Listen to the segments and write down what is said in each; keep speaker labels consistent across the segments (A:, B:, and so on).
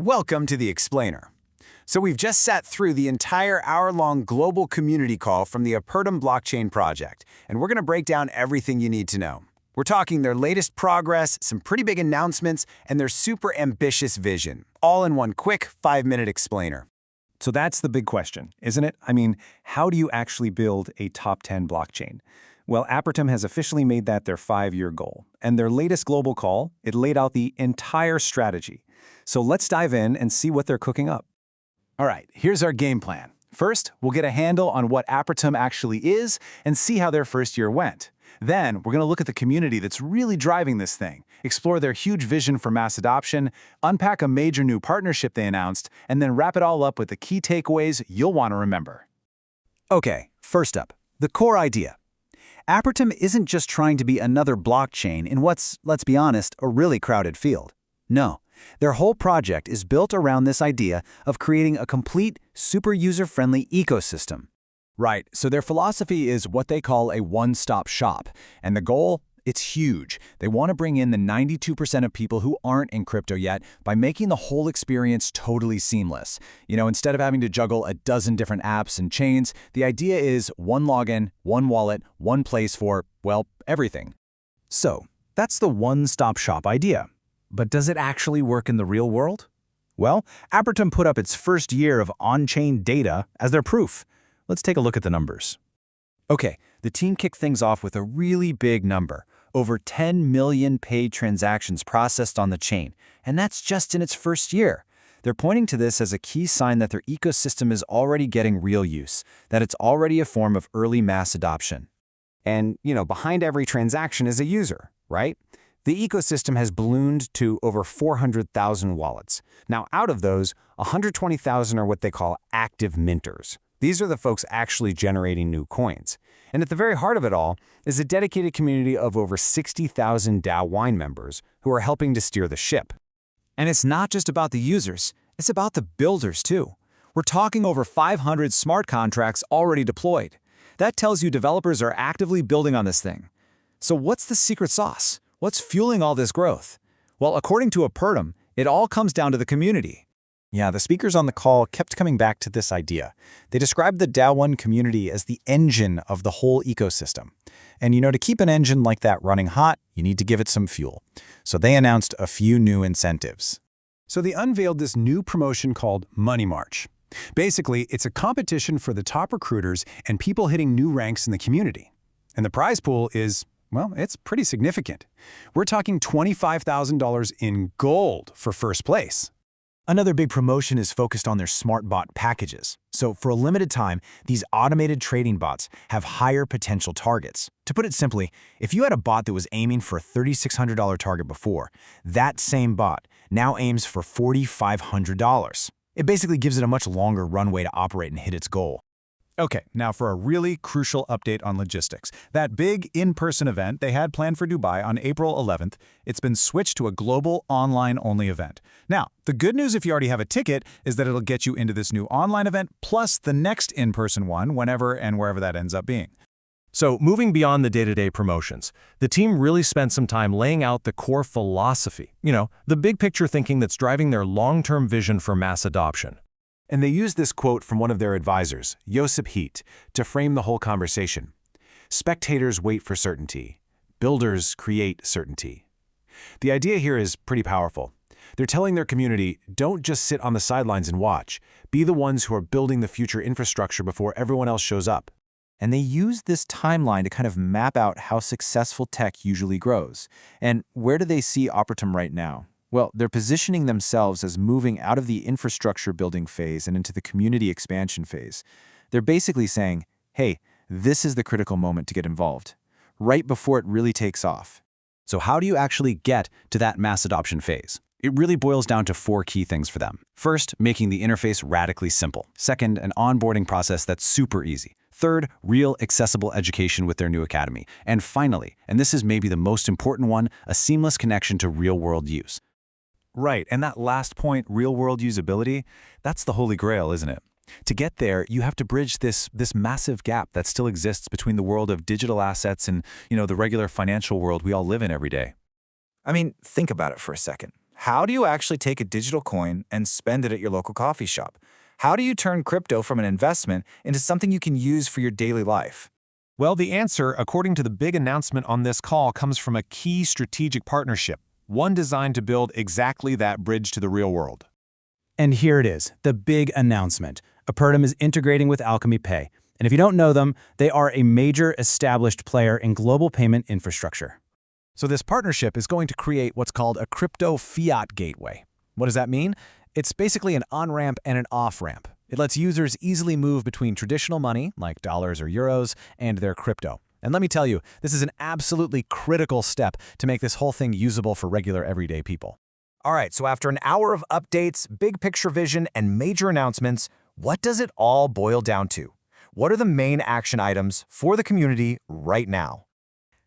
A: Welcome to the Explainer. So we've just sat through the entire hour-long global community call from the Apertum blockchain project, and we're going to break down everything you need to know. We're talking their latest progress, some pretty big announcements, and their super ambitious vision, all in one quick 5-minute explainer.
B: So that's the big question, isn't it? I mean, how do you actually build a top 10 blockchain? Well, Apertum has officially made that their 5-year goal. And their latest global call, it laid out the entire strategy. So let's dive in and see what they're cooking up.
C: All right, here's our game plan. First, we'll get a handle on what Apertum actually is and see how their first year went. Then, we're going to look at the community that's really driving this thing, explore their huge vision for mass adoption, unpack a major new partnership they announced, and then wrap it all up with the key takeaways you'll want to remember.
D: Okay, first up, the core idea. Apertum isn't just trying to be another blockchain in what's, let's be honest, a really crowded field. No, their whole project is built around this idea of creating a complete, super user-friendly ecosystem.
E: Right, so their philosophy is what they call a one-stop shop. And the goal? It's huge. They want to bring in the 92% of people who aren't in crypto yet by making the whole experience totally seamless. Instead of having to juggle a dozen different apps and chains, the idea is one login, one wallet, one place for, well, everything.
D: So, that's the one-stop shop idea. But does it actually work in the real world? Well, Apertum put up its first year of on-chain data as their proof. Let's take a look at the numbers. Okay, the team kicked things off with a really big number. Over 10 million paid transactions processed on the chain, and that's just in its first year. They're pointing to this as a key sign that their ecosystem is already getting real use, that it's already a form of early mass adoption.
A: And, behind every transaction is a user, right? The ecosystem has ballooned to over 400,000 wallets. Now, out of those, 120,000 are what they call active minters. These are the folks actually generating new coins. And at the very heart of it all is a dedicated community of over 60,000 DAO1 members who are helping to steer the ship.
E: And it's not just about the users, it's about the builders too. We're talking over 500 smart contracts already deployed. That tells you developers are actively building on this thing. So what's the secret sauce? What's fueling all this growth? Well, according to Apertum, it all comes down to the community.
B: Yeah, the speakers on the call kept coming back to this idea. They described the DAO1 community as the engine of the whole ecosystem. And to keep an engine like that running hot, you need to give it some fuel. So they announced a few new incentives.
C: So they unveiled this new promotion called Money March. Basically, it's a competition for the top recruiters and people hitting new ranks in the community. And the prize pool is, well, it's pretty significant. We're talking $25,000 in gold for first place.
F: Another big promotion is focused on their smart bot packages. So for a limited time, these automated trading bots have higher potential targets. To put it simply, if you had a bot that was aiming for a $3,600 target before, that same bot now aims for $4,500. It basically gives it a much longer runway to operate and hit its goal.
C: Okay, now for a really crucial update on logistics. That big in-person event they had planned for Dubai on April 11th, it's been switched to a global online-only event. Now, the good news if you already have a ticket is that it'll get you into this new online event plus the next in-person one whenever and wherever that ends up being.
G: So, moving beyond the day-to-day promotions, the team really spent some time laying out the core philosophy, the big picture thinking that's driving their long-term vision for mass adoption.
C: And they used this quote from one of their advisors, Josip Heat, to frame the whole conversation. Spectators wait for certainty. Builders create certainty. The idea here is pretty powerful. They're telling their community, don't just sit on the sidelines and watch. Be the ones who are building the future infrastructure before everyone else shows up.
D: And they use this timeline to kind of map out how successful tech usually grows. And where do they see Apertum right now? Well, they're positioning themselves as moving out of the infrastructure building phase and into the community expansion phase. They're basically saying, hey, this is the critical moment to get involved, right before it really takes off.
B: So how do you actually get to that mass adoption phase? It really boils down to 4 key things for them. First, making the interface radically simple. Second, an onboarding process that's super easy. Third, real accessible education with their new academy. And finally, and this is maybe the most important one, a seamless connection to real-world use.
E: Right, and that last point, real-world usability, that's the holy grail, isn't it? To get there, you have to bridge this massive gap that still exists between the world of digital assets and, the regular financial world we all live in every day.
F: I mean, think about it for a second.
H: How do you actually take a digital coin and spend it at your local coffee shop? How do you turn crypto from an investment into something you can use for your daily life?
C: Well, the answer, according to the big announcement on this call, comes from a key strategic partnership, one designed to build exactly that bridge to the real world.
D: And here it is, the big announcement. Apertum is integrating with Alchemy Pay. And if you don't know them, they are a major established player in global payment infrastructure.
E: So this partnership is going to create what's called a crypto fiat gateway. What does that mean? It's basically an on-ramp and an off-ramp. It lets users easily move between traditional money, like dollars or euros, and their crypto. And let me tell you, this is an absolutely critical step to make this whole thing usable for regular everyday people.
H: All right, so after an hour of updates, big picture vision, and major announcements, what does it all boil down to? What are the main action items for the community right now?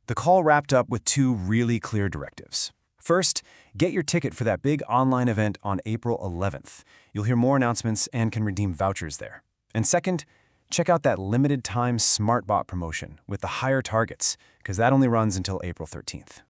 B: The call wrapped up with two really clear directives. First, get your ticket for that big online event on April 11th. You'll hear more announcements and can redeem vouchers there. And second, check out that limited-time SmartBot promotion with the higher targets, because that only runs until April 13th.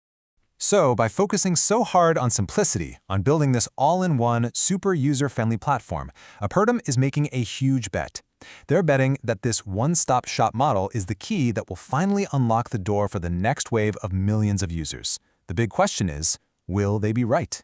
C: So, by focusing so hard on simplicity, on building this all-in-one, super user-friendly platform, Apertum is making a huge bet. They're betting that this one-stop shop model is the key that will finally unlock the door for the next wave of millions of users. The big question is, will they be right?